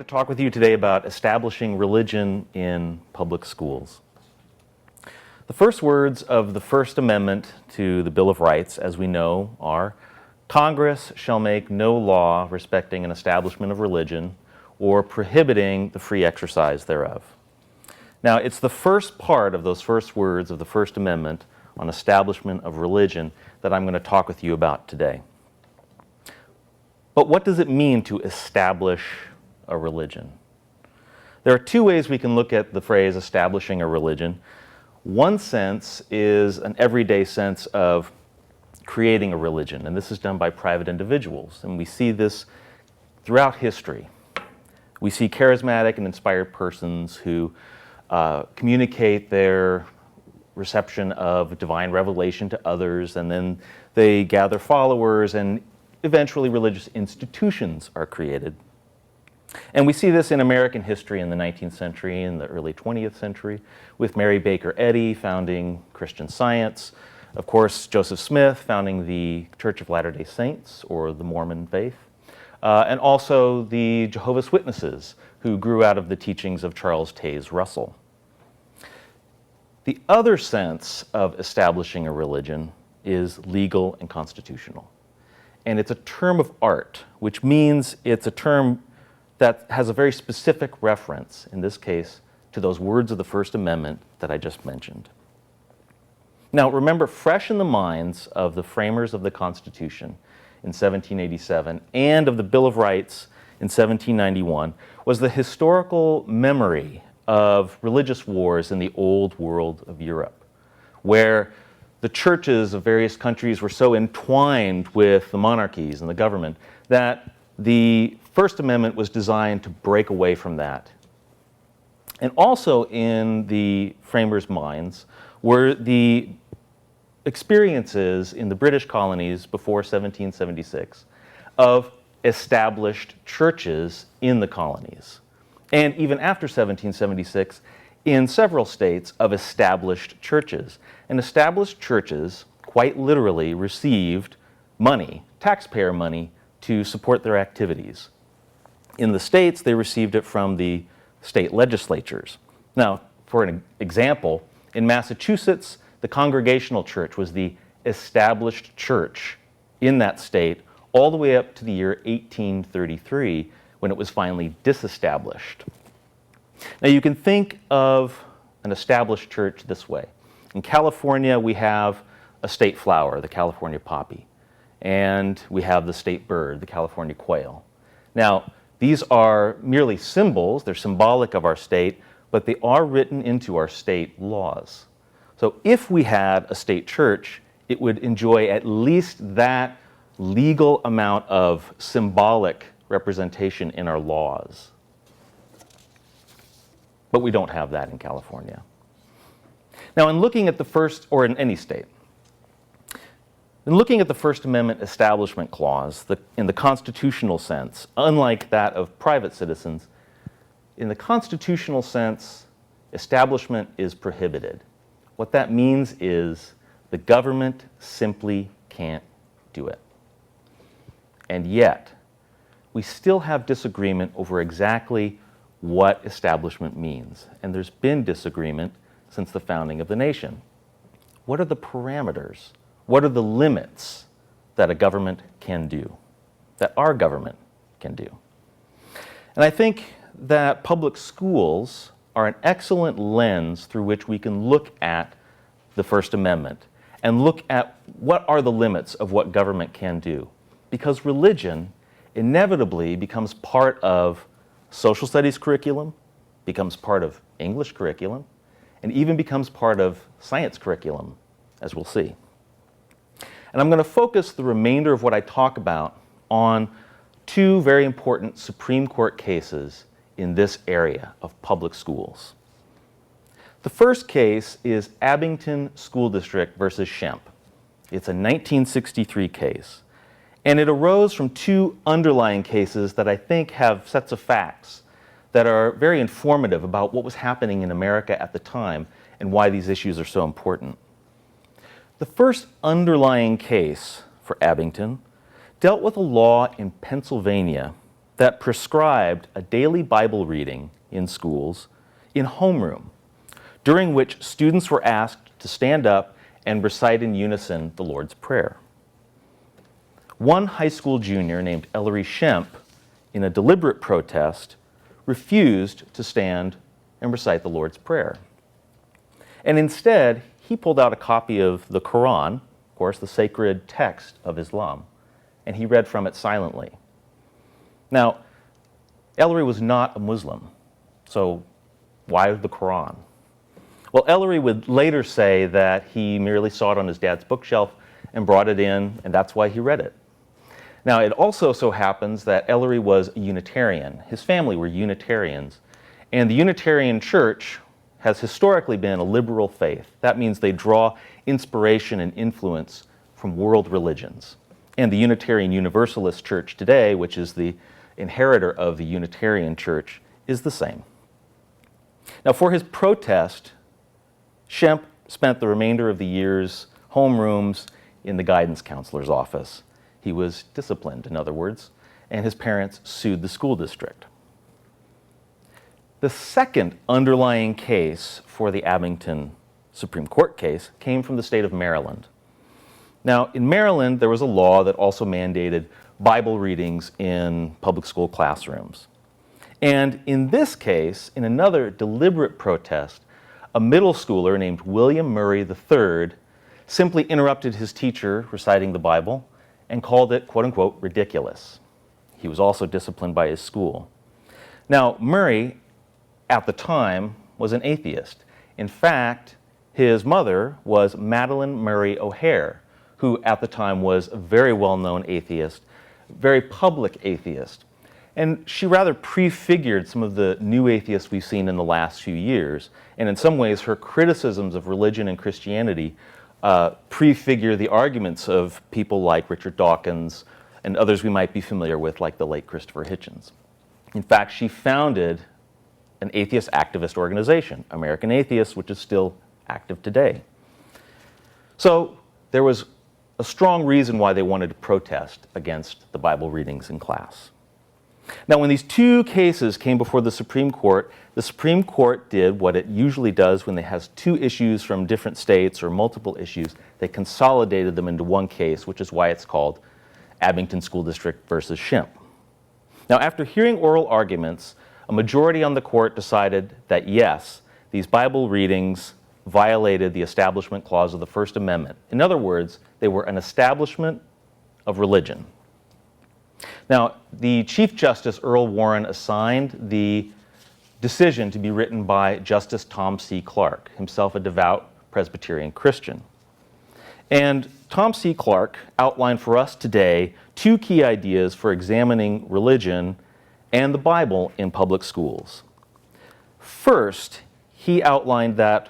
talk with you today about establishing religion in public schools. The first words of the First Amendment to the Bill of Rights, as we know, are, "Congress shall make no law respecting an establishment of religion or prohibiting the free exercise thereof." Now, it's the first part of those first words of the First Amendment on establishment of religion that I'm going to talk with you about today. But what does it mean to establish a religion? There are two ways we can look at the phrase establishing a religion. One sense is an everyday sense of creating a religion, and this is done by private individuals, and we see this throughout history. We see charismatic and inspired persons who communicate their reception of divine revelation to others, and then they gather followers, and eventually religious institutions are created. And we see this in American history in the 19th century and the early 20th century, with Mary Baker Eddy founding Christian Science, of course Joseph Smith founding the Church of Latter-day Saints, or the Mormon faith, and also the Jehovah's Witnesses, who grew out of the teachings of Charles Taze Russell. The other sense of establishing a religion is legal and constitutional. And it's a term of art, which means it's a term that has a very specific reference, in this case, to those words of the First Amendment that I just mentioned. Now, remember, fresh in the minds of the framers of the Constitution in 1787 and of the Bill of Rights in 1791 was the historical memory of religious wars in the old world of Europe, where the churches of various countries were so entwined with the monarchies and the government that the First Amendment was designed to break away from that. And also in the framers' minds were the experiences in the British colonies before 1776 of established churches in the colonies. And even after 1776, in several states of established churches. And established churches quite literally received money, taxpayer money, to support their activities. In the states, they received it from the state legislatures. Now, for an example, in Massachusetts, the Congregational Church was the established church in that state all the way up to the year 1833, when it was finally disestablished. Now, you can think of an established church this way. In California, we have a state flower, the California poppy, and we have the state bird, the California quail. Now, these are merely symbols, they're symbolic of our state, but they are written into our state laws. So if we had a state church, it would enjoy at least that legal amount of symbolic representation in our laws. But we don't have that in California. Now, in looking at the first, or in any state, in looking at the First Amendment Establishment Clause, in the constitutional sense, unlike that of private citizens, in the constitutional sense, establishment is prohibited. What that means is the government simply can't do it. And yet, we still have disagreement over exactly what establishment means. And there's been disagreement since the founding of the nation. What are the parameters? What are the limits that a government can do, that our government can do? And I think that public schools are an excellent lens through which we can look at the First Amendment and look at what are the limits of what government can do. Because religion inevitably becomes part of social studies curriculum, becomes part of English curriculum, and even becomes part of science curriculum, as we'll see. And I'm going to focus the remainder of what I talk about on two very important Supreme Court cases in this area of public schools. The first case is Abington School District versus Schempp. It's a 1963 case. And it arose from two underlying cases that I think have sets of facts that are very informative about what was happening in America at the time and why these issues are so important. The first underlying case for Abington dealt with a law in Pennsylvania that prescribed a daily Bible reading in schools in homeroom, during which students were asked to stand up and recite in unison the Lord's Prayer. One high school junior named Ellery Shemp, in a deliberate protest, refused to stand and recite the Lord's Prayer. And instead, he pulled out a copy of the Quran, of course, the sacred text of Islam, and he read from it silently. Now, Ellery was not a Muslim, so why the Quran? Well, Ellery would later say that he merely saw it on his dad's bookshelf and brought it in, and that's why he read it. Now, it also so happens that Ellery was a Unitarian. His family were Unitarians, and the Unitarian Church has historically been a liberal faith. That means they draw inspiration and influence from world religions. And the Unitarian Universalist Church today, which is the inheritor of the Unitarian Church, is the same. Now, for his protest, Shemp spent the remainder of the year's homerooms in the guidance counselor's office. He was disciplined, in other words, and his parents sued the school district. The second underlying case for the Abington Supreme Court case came from the state of Maryland. Now, in Maryland, there was a law that also mandated Bible readings in public school classrooms. And in this case, in another deliberate protest, a middle schooler named William Murray III simply interrupted his teacher reciting the Bible and called it, quote unquote, ridiculous. He was also disciplined by his school. Now, Murray, at the time, was an atheist. In fact, his mother was Madeline Murray O'Hare, who at the time was a very well-known atheist, very public atheist. And she rather prefigured some of the new atheists we've seen in the last few years. And in some ways, her criticisms of religion and Christianity prefigure the arguments of people like Richard Dawkins and others we might be familiar with, like the late Christopher Hitchens. In fact, she founded an atheist activist organization, American Atheists, which is still active today. So there was a strong reason why they wanted to protest against the Bible readings in class. Now, when these two cases came before the Supreme Court did what it usually does when it has two issues from different states or multiple issues. They consolidated them into one case, which is why it's called Abington School District versus Shemp. Now, after hearing oral arguments, a majority on the court decided that yes, these Bible readings violated the Establishment Clause of the First Amendment. In other words, they were an establishment of religion. Now, the Chief Justice, Earl Warren, assigned the decision to be written by Justice Tom C. Clark, himself a devout Presbyterian Christian. And Tom C. Clark outlined for us today two key ideas for examining religion and the Bible in public schools. First, he outlined that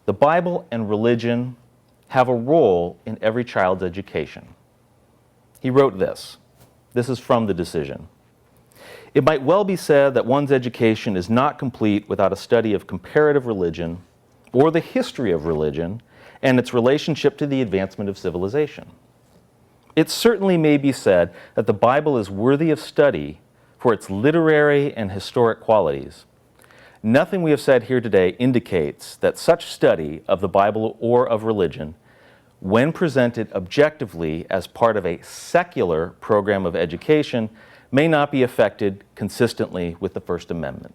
the Bible and religion have a role in every child's education. He wrote this. This is from the decision. It might well be said that one's education is not complete without a study of comparative religion or the history of religion and its relationship to the advancement of civilization. It certainly may be said that the Bible is worthy of study for its literary and historic qualities. Nothing we have said here today indicates that such study of the Bible or of religion, when presented objectively as part of a secular program of education, may not be affected consistently with the First Amendment.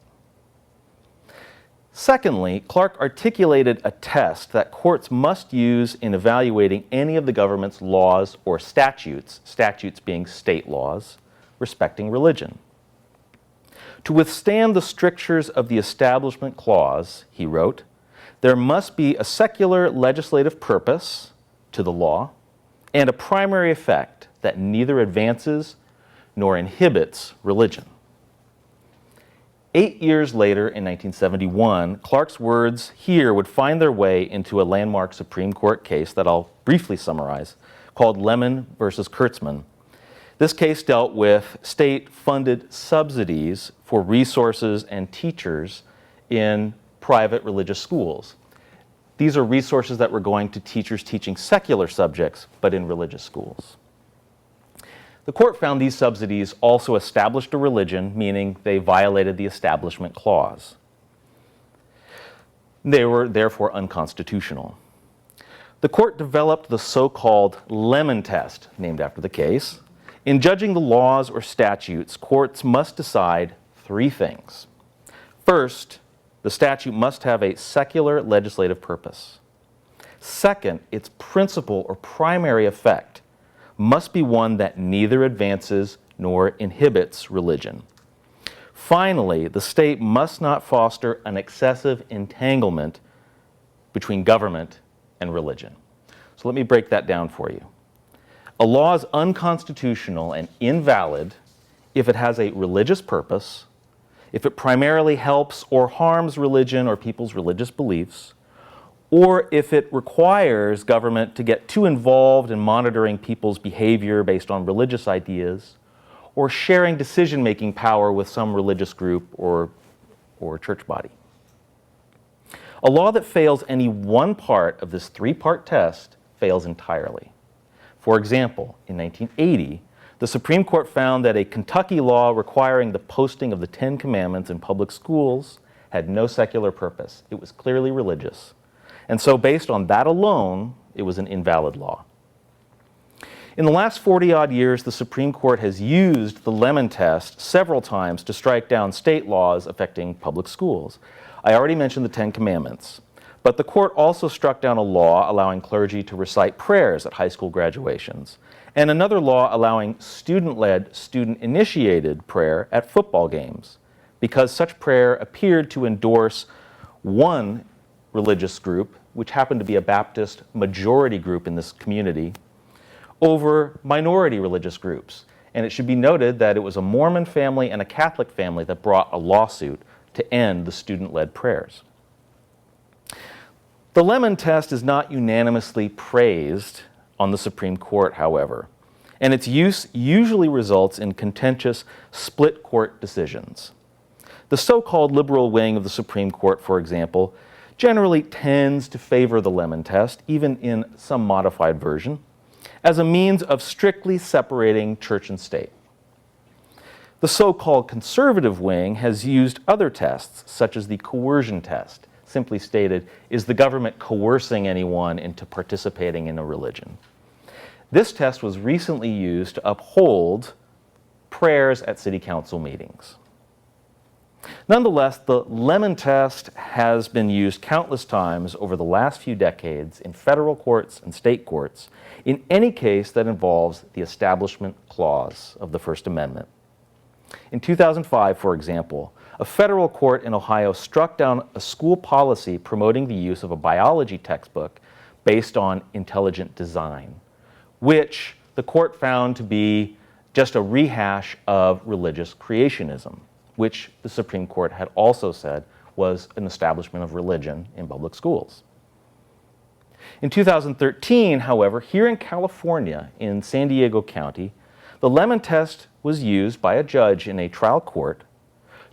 Secondly, Clark articulated a test that courts must use in evaluating any of the government's laws or statutes, statutes being state laws, respecting religion. To withstand the strictures of the Establishment Clause, he wrote, there must be a secular legislative purpose to the law and a primary effect that neither advances nor inhibits religion. 8 years later, in 1971, Clark's words here would find their way into a landmark Supreme Court case that I'll briefly summarize, called Lemon versus Kurtzman. This case dealt with state-funded subsidies for resources and teachers in private religious schools. These are resources that were going to teachers teaching secular subjects, but in religious schools. The court found these subsidies also established a religion, meaning they violated the Establishment Clause. They were therefore unconstitutional. The court developed the so-called Lemon Test, named after the case. In judging the laws or statutes, courts must decide three things. First, the statute must have a secular legislative purpose. Second, its principal or primary effect must be one that neither advances nor inhibits religion. Finally, the state must not foster an excessive entanglement between government and religion. So let me break that down for you. A law is unconstitutional and invalid if it has a religious purpose, if it primarily helps or harms religion or people's religious beliefs, or if it requires government to get too involved in monitoring people's behavior based on religious ideas, or sharing decision-making power with some religious group or church body. A law that fails any one part of this three-part test fails entirely. For example, in 1980, the Supreme Court found that a Kentucky law requiring the posting of the Ten Commandments in public schools had no secular purpose. It was clearly religious. And so based on that alone, it was an invalid law. In the last 40-odd years, the Supreme Court has used the Lemon Test several times to strike down state laws affecting public schools. I already mentioned the Ten Commandments, but the court also struck down a law allowing clergy to recite prayers at high school graduations, and another law allowing student-led, student-initiated prayer at football games, because such prayer appeared to endorse one religious group, which happened to be a Baptist majority group in this community, over minority religious groups. And it should be noted that it was a Mormon family and a Catholic family that brought a lawsuit to end the student-led prayers. The Lemon Test is not unanimously praised on the Supreme Court, however, and its use usually results in contentious split court decisions. The so-called liberal wing of the Supreme Court, for example, generally tends to favor the Lemon Test, even in some modified version, as a means of strictly separating church and state. The so-called conservative wing has used other tests, such as the coercion test. Simply stated, is the government coercing anyone into participating in a religion? This test was recently used to uphold prayers at city council meetings. Nonetheless, the Lemon Test has been used countless times over the last few decades in federal courts and state courts in any case that involves the Establishment Clause of the First Amendment. In 2005, for example, a federal court in Ohio struck down a school policy promoting the use of a biology textbook based on intelligent design, which the court found to be just a rehash of religious creationism, which the Supreme Court had also said was an establishment of religion in public schools. In 2013, however, here in California, in San Diego County, the Lemon Test was used by a judge in a trial court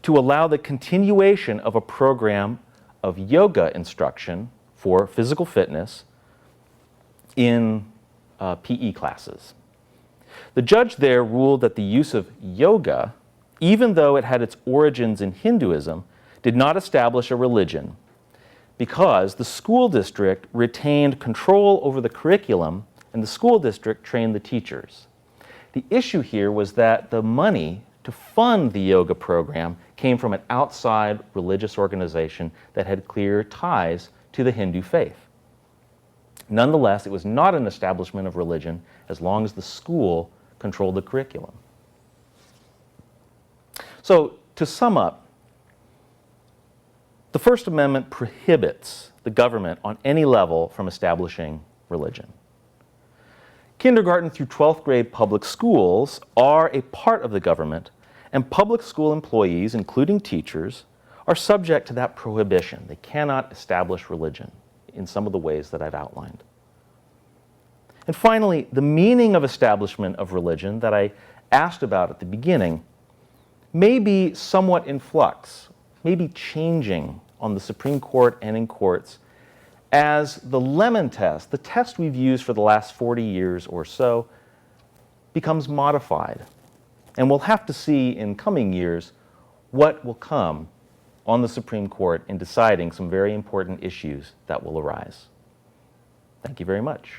to allow the continuation of a program of yoga instruction for physical fitness in PE classes. The judge there ruled that the use of yoga, even though it had its origins in Hinduism, did not establish a religion because the school district retained control over the curriculum and the school district trained the teachers. The issue here was that the money to fund the yoga program came from an outside religious organization that had clear ties to the Hindu faith. Nonetheless, it was not an establishment of religion as long as the school controlled the curriculum. So, to sum up, the First Amendment prohibits the government on any level from establishing religion. Kindergarten through 12th grade public schools are a part of the government, and public school employees, including teachers, are subject to that prohibition. They cannot establish religion in some of the ways that I've outlined. And finally, the meaning of establishment of religion that I asked about at the beginning may be somewhat in flux, may be changing on the Supreme Court and in courts as the Lemon Test, the test we've used for the last 40 years or so, becomes modified. And we'll have to see in coming years what will come on the Supreme Court in deciding some very important issues that will arise. Thank you very much.